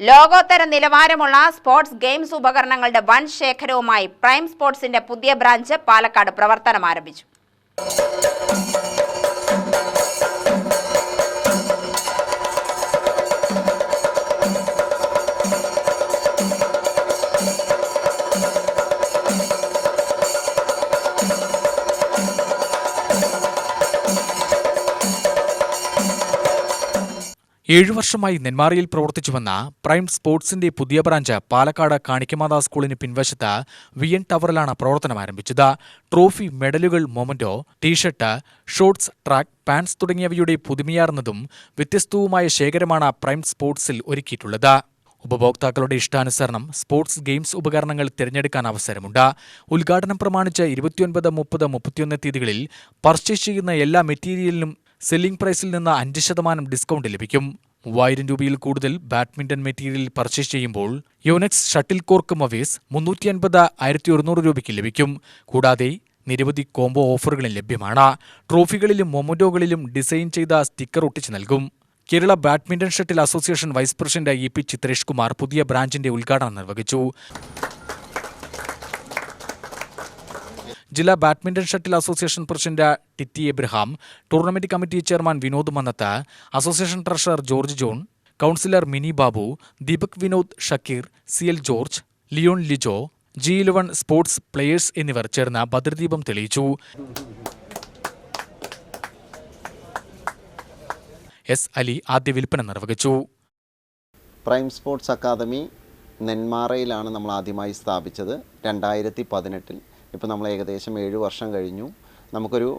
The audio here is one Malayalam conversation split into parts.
ലോകോത്തര നിലവാരമുള്ള സ്പോർട്സ് ഗെയിംസ് ഉപകരണങ്ങളുടെ വൻ ശേഖരവുമായി പ്രൈം സ്പോർട്സിന്റെ പുതിയ ബ്രാഞ്ച് പാലക്കാട് പ്രവർത്തനം ആരംഭിച്ചു. ഏഴുവർഷമായി നെന്മാറയിൽ പ്രവർത്തിച്ചുവന്ന പ്രൈം സ്പോർട്സിന്റെ പുതിയ ബ്രാഞ്ച് പാലക്കാട് കാണിക്കമാത സ്കൂളിന് പിൻവശത്ത് VN ടവറിലാണ് പ്രവർത്തനം ആരംഭിച്ചത്. ട്രോഫി, മെഡലുകൾ, memento, t shirt, shorts, track pants തുടങ്ങിയവയുടെ പുതുമയാർന്നതും വ്യത്യസ്തവുമായ ശേഖരമാണ് പ്രൈം സ്പോർട്സിൽ ഒരുക്കിയിട്ടുള്ളത്. ഉപഭോക്താക്കളുടെ ഇഷ്ടാനുസരണം സ്പോർട്സ് ഗെയിംസ് ഉപകരണങ്ങൾ തിരഞ്ഞെടുക്കാൻ അവസരമുണ്ട്. ഉദ്ഘാടനം പ്രമാണിച്ച് 29, 30, 31 തീയതികളിൽ പർച്ചേസ് ചെയ്യുന്ന എല്ലാ മെറ്റീരിയലിനും സെല്ലിംഗ് പ്രൈസിൽ നിന്ന് 5% ഡിസ്കൗണ്ട് ലഭിക്കും. 3000 രൂപയിൽ കൂടുതൽ ബാഡ്മിന്റൺ മെറ്റീരിയൽ പർച്ചേസ് ചെയ്യുമ്പോൾ യോനെക്സ് ഷട്ടിൽ കോർക്ക് മവേസ് 350 1100 രൂപയ്ക്ക് ലഭിക്കും. കൂടാതെ നിരവധി കോംബോ ഓഫറുകളും ലഭ്യമാണ്. ട്രോഫികളിലും മൊമന്റോകളിലും ഡിസൈൻ ചെയ്ത സ്റ്റിക്കർ ഒട്ടിച്ചു നൽകും. Kerala badminton shuttle association vice president EP Chitresh Kumar പുതിയ ബ്രാഞ്ചിന്റെ ഉദ്ഘാടനം നിർവഹിച്ചു. ജില്ലാ badminton shuttle association president Titty Abraham, tournament committee chairman Vinod Mannath, association treasurer George John, councillor Mini Babu, Deepak Vinod, Shakeer, CL George, Leon Lijo, G11 sports players എന്നിവർ ചേർന്ന് ഭദ്രദീപം തെളിയിച്ചു. S. അലി ആദ്യ വിൽപ്പന നിർവഹിച്ചു. പ്രൈം സ്പോർട്സ് അക്കാദമി നെന്മാറയിലാണ് നമ്മൾ ആദ്യമായി സ്ഥാപിച്ചത് 2018. ഇപ്പോൾ നമ്മൾ ഏകദേശം 7 വർഷം കഴിഞ്ഞു. നമുക്കൊരു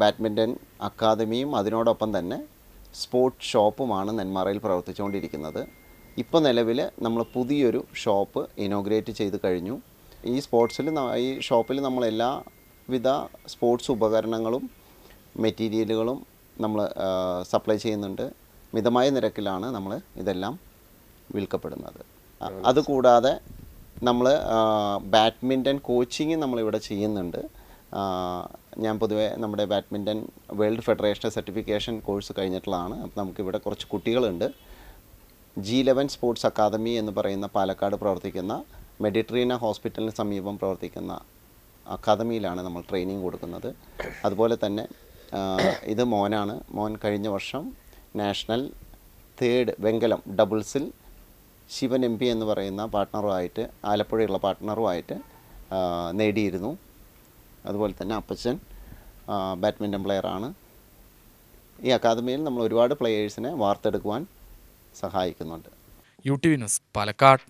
ബാഡ്മിൻ്റൺ അക്കാദമിയും അതിനോടൊപ്പം തന്നെ സ്പോർട്സ് ഷോപ്പുമാണ് നെന്മാറയിൽ പ്രവർത്തിച്ചുകൊണ്ടിരിക്കുന്നത്. ഇപ്പോൾ നിലവിൽ നമ്മൾ പുതിയൊരു ഷോപ്പ് ഇനോഗ്രേറ്റ് ചെയ്ത് കഴിഞ്ഞു. ഈ ഷോപ്പിൽ നമ്മൾ എല്ലാവിധ സ്പോർട്സ് ഉപകരണങ്ങളും മെറ്റീരിയലുകളും നമ്മൾ സപ്ലൈ ചെയ്യുന്നുണ്ട്. മിതമായ നിരക്കിലാണ് നമ്മൾ ഇതെല്ലാം വിൽക്കപ്പെടുന്നത്. അതുകൂടാതെ നമ്മൾ ബാഡ്മിൻ്റൺ കോച്ചിങ് നമ്മളിവിടെ ചെയ്യുന്നുണ്ട്. ഞാൻ പൊതുവേ നമ്മുടെ badminton world federation certification course കഴിഞ്ഞിട്ടുള്ളതാണ്. അപ്പോൾ നമുക്കിവിടെ കുറച്ച് കുട്ടികളുണ്ട്. G11 സ്പോർട്സ് അക്കാദമി എന്ന് പറയുന്ന പാലക്കാട് പ്രവർത്തിക്കുന്ന മെഡിട്രീന ഹോസ്പിറ്റലിന് സമീപം പ്രവർത്തിക്കുന്ന അക്കാദമിയിലാണ് നമ്മൾ ട്രെയിനിങ് കൊടുക്കുന്നത്. അതുപോലെ തന്നെ ഇത് മോനാണ്. മോൻ കഴിഞ്ഞ വർഷം നാഷണൽ 3rd വെങ്കലം ഡബിൾസിൽ ശിവൻ MP എന്ന് പറയുന്ന പാർട്ട്ണറുമായിട്ട്, ആലപ്പുഴയുള്ള പാർട്ട്ണറുമായിട്ട് നേടിയിരുന്നു. അതുപോലെ തന്നെ അപ്പച്ചൻ ബാഡ്മിൻ്റൺ പ്ലെയറാണ്. ഈ അക്കാദമിയിൽ നമ്മൾ ഒരുപാട് പ്ലെയേഴ്സിനെ വാർത്തെടുക്കുവാൻ സഹായിക്കുന്നുണ്ട്. UTV news Palakkad.